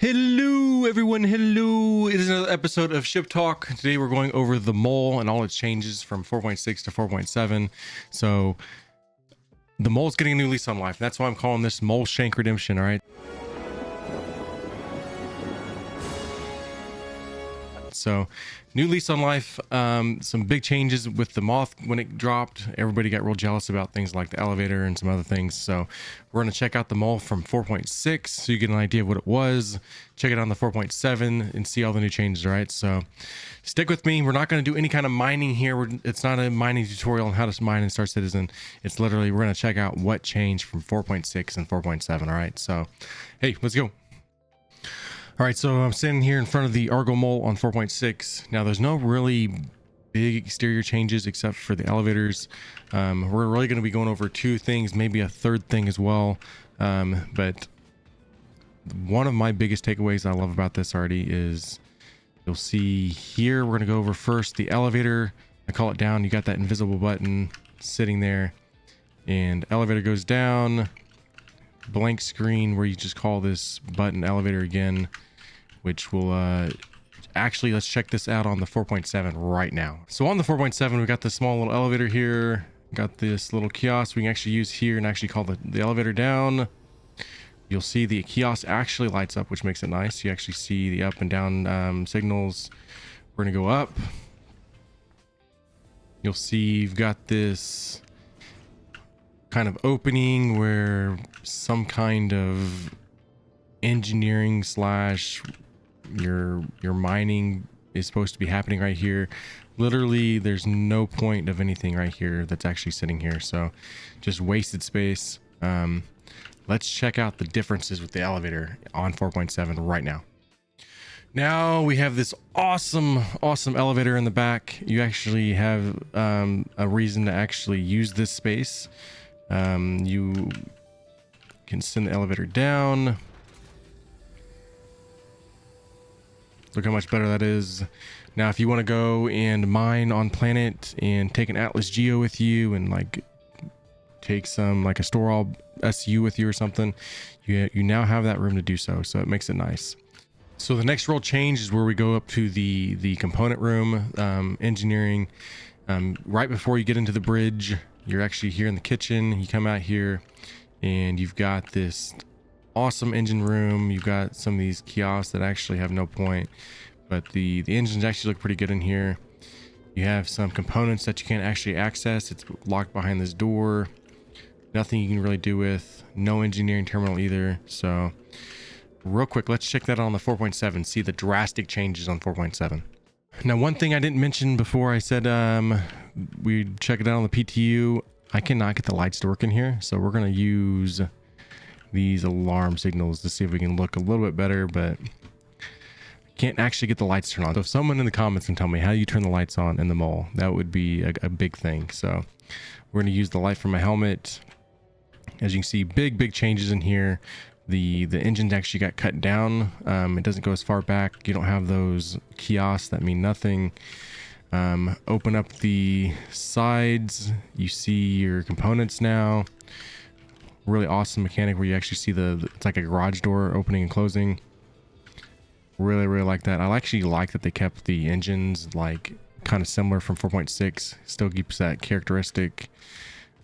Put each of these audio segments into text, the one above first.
Hello everyone, hello. It is another episode of Ship Talk. Today we're going over the mole and all its changes from 4.6 to 4.7. So the mole's getting a new lease on life. That's why I'm calling this Mole Shank Redemption, all right? So new lease on life, some big changes with the moth when it dropped. Everybody got real jealous about things like the elevator and some other things. So we're going to check out the mole from 4.6 so you get an idea of what it was. Check it on the 4.7 and see all the new changes, all right? So stick with me. We're not going to do any kind of mining here. It's not a mining tutorial on how to mine in Star Citizen. It's literally, we're going to check out what changed from 4.6 and 4.7, all right? So, hey, let's go. All right, so I'm standing here in front of the Argo Mole on 4.6. Now, there's no really big exterior changes except for the elevators. We're really going to be going over two things, maybe a third thing as well. But one of my biggest takeaways I love about this already is you'll see here, we're going to go over first the elevator. I call it down. You got that invisible button sitting there, and elevator goes down. Blank screen where you just call this button elevator again, which will actually, let's check this out on the 4.7 right now. So on the 4.7, we got this small little elevator here, got this little kiosk we can actually use here and actually call the elevator down. You'll see the kiosk actually lights up, which makes it nice. You actually see the up and down signals. We're gonna go up. You'll see you've got this kind of opening where some kind of engineering slash your mining is supposed to be happening right here. Literally there's no point of anything right here that's actually sitting here, so just wasted space. Let's check out the differences with the elevator on 4.7 right now. Now we have this awesome elevator in the back. You actually have a reason to actually use this space. You can send the elevator down. Look how much better that is. Now, if you want to go and mine on planet and take an Atlas Geo with you and like take some like a Storal SU with you or something, you now have that room to do so. So it makes it nice. So the next real change is where we go up to the component room, engineering. Right before you get into the bridge, you're actually here in the kitchen. You come out here and you've got this awesome engine room. You've got some of these kiosks that actually have no point, but the engines actually look pretty good in here. You have some components that you can't actually access. It's locked behind this door. Nothing you can really do with. No engineering terminal either. So real quick, let's check that on the 4.7. See the drastic changes on 4.7. Now, one thing I didn't mention before, I said we check it out on the PTU. I cannot get the lights to work in here, so we're going to use these alarm signals to see if we can look a little bit better, but can't actually get the lights turned on. So if someone in the comments can tell me how you turn the lights on in the mole, that would be a big thing. So we're going to use the light from my helmet. As you can see, big changes in here. The engine actually got cut down. It doesn't go as far back. You don't have those kiosks that mean nothing. Open up the sides. You see your components now. Really awesome mechanic where you actually see it's like a garage door opening and closing. Really like that. I actually like that they kept the engines like kind of similar from 4.6. Still keeps that characteristic.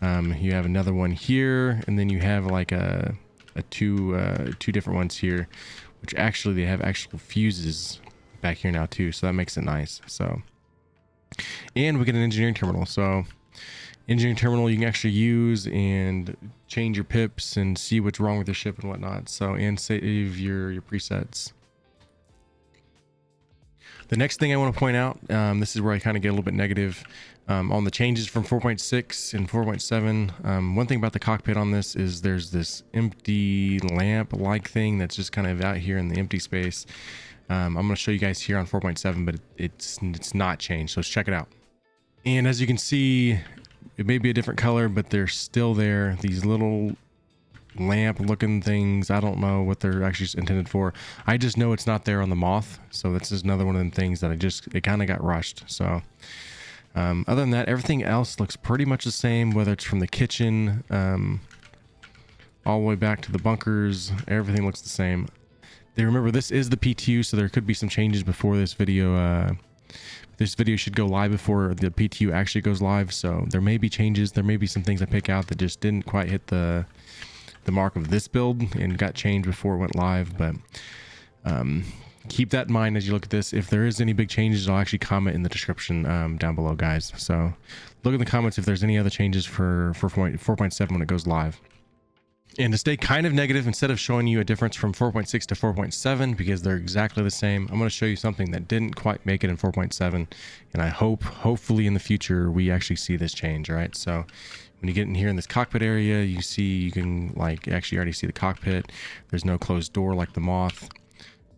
You have another one here, and then you have like two different ones here, which actually they have actual fuses back here now too, so that makes it nice. So, and we get an engineering terminal. So engineering terminal you can actually use and change your pips and see what's wrong with your ship and whatnot. So, and save your presets. The next thing I want to point out, this is where I kind of get a little bit negative on the changes from 4.6 and 4.7. One thing about the cockpit on this is there's this empty lamp-like thing that's just kind of out here in the empty space. I'm going to show you guys here on 4.7, but it's not changed. So let's check it out. And as you can see, it may be a different color, but they're still there. These little lamp looking things, I don't know what they're actually intended for. I just know it's not there on the Moth, so that's just another one of them things that it kind of got rushed. So other than that, everything else looks pretty much the same, whether it's from the kitchen all the way back to the bunkers. Everything looks the same. remember this is the PTU, so there could be some changes before this video. This video should go live before the PTU actually goes live, so there may be changes. There may be some things I pick out that just didn't quite hit the mark of this build and got changed before it went live. But keep that in mind as you look at this. If there is any big changes, I'll actually comment in the description down below, guys. So look in the comments if there's any other changes for 4.7 when it goes live. And to stay kind of negative, instead of showing you a difference from 4.6 to 4.7, because they're exactly the same, I'm going to show you something that didn't quite make it in 4.7. And I hopefully in the future, we actually see this change. All right. So when you get in here in this cockpit area, you can like actually already see the cockpit. There's no closed door like the Moth.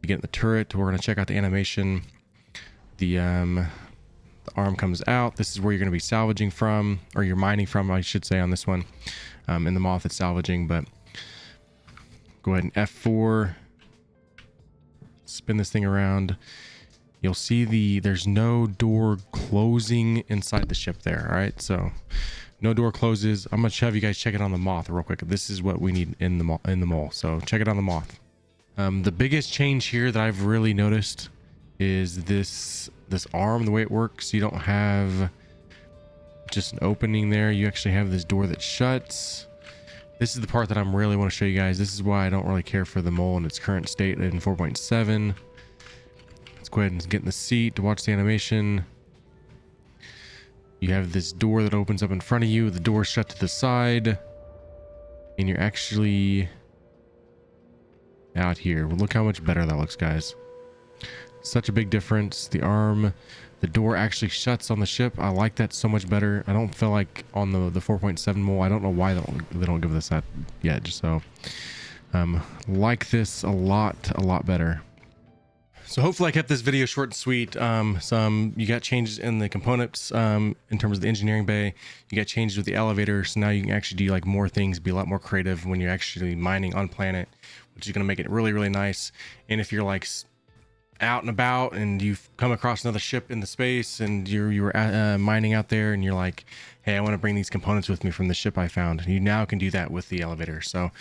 You get in the turret. We're going to check out the animation. The arm comes out. This is where you're going to be salvaging from, or you're mining from, I should say, on this one. In the Moth, it's salvaging, but go ahead and F4, spin this thing around. You'll see there's no door closing inside the ship there. All right, so no door closes. I'm gonna have you guys check it on the Moth real quick. This is what we need in the mole. So check it on the Moth. The biggest change here that I've really noticed is this arm, the way it works. You don't have just an opening there. You actually have this door that shuts. This is the part that I really want to show you guys. This is why I don't really care for the mole in its current state in 4.7. Let's go ahead and get in the seat to watch the animation. You have this door that opens up in front of you. The door shut to the side, and you're actually out here. Well, look how much better that looks, guys. Such a big difference. The arm, the door actually shuts on the ship. I like that so much better. I don't feel like on the 4.7 mole, I don't know why they don't give this that yet. Just so like this a lot better. So hopefully I kept this video short and sweet. You got changes in the components in terms of the engineering bay. You got changes with the elevator, so now you can actually do like more things, be a lot more creative when you're actually mining on planet, which is going to make it really nice. And if you're like out and about and you've come across another ship in the space and you were mining out there and you're like, hey, I want to bring these components with me from the ship I found, you now can do that with the elevator. So it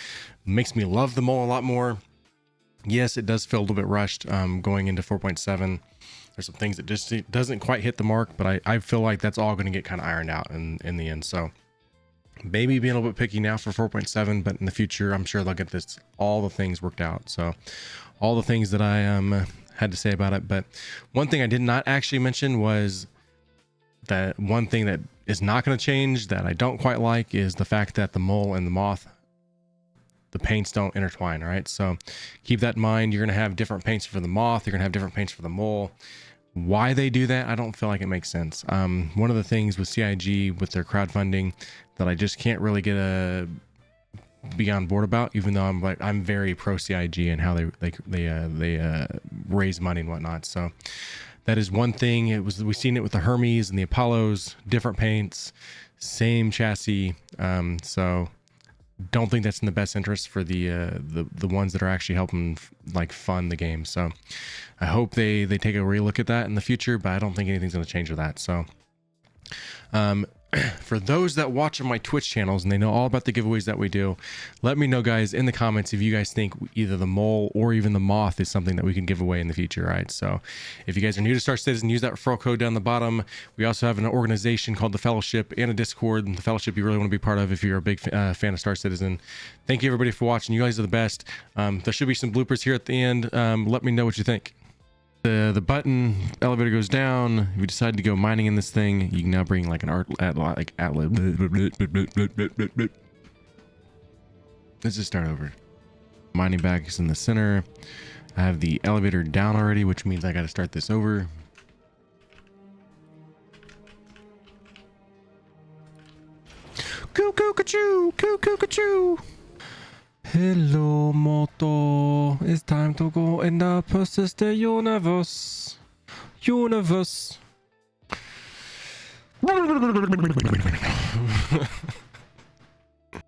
makes me love the mole a lot more. Yes, it does feel a little bit rushed going into 4.7. There's some things that just doesn't quite hit the mark, but I feel like that's all going to get kind of ironed out in the end. So maybe being a little bit picky now for 4.7, but in the future, I'm sure they'll get all the things worked out. So all the things that I had to say about it. But one thing I did not actually mention was that one thing that is not going to change that I don't quite like is the fact that the mole and the Moth, the paints don't intertwine. All right, so keep that in mind. You're going to have different paints for the Moth. You're going to have different paints for the mole. Why they do that, I don't feel like it makes sense. One of the things with CIG with their crowdfunding that I just can't really be on board about, even though I'm very pro CIG and how they raise money and whatnot. So that is one thing. We've seen it with the Hermes and the Apollos, different paints, same chassis. So don't think that's in the best interest for the ones that are actually helping like fund the game. So I hope they take a relook at that in the future, but I don't think anything's going to change with that. So for those that watch on my Twitch channels and they know all about the giveaways that we do, let me know, guys, in the comments if you guys think either the mole or even the Moth is something that we can give away in the future. Right, so if you guys are new to Star Citizen, use that referral code down the bottom. We also have an organization called the Fellowship and a Discord. The Fellowship you really want to be part of if you're a big fan of Star Citizen. Thank you everybody for watching. You guys are the best. There should be some bloopers here at the end. Let me know what you think. The button elevator goes down. If you decide to go mining in this thing, you can now bring like an atlas. Let's just start over. Mining bag is in the center. I have the elevator down already, which means I got to start this over. Cuckoo-ca-choo, cuckoo-ca-choo. Hello, Moto. It's time to go in the persistent universe. Universe.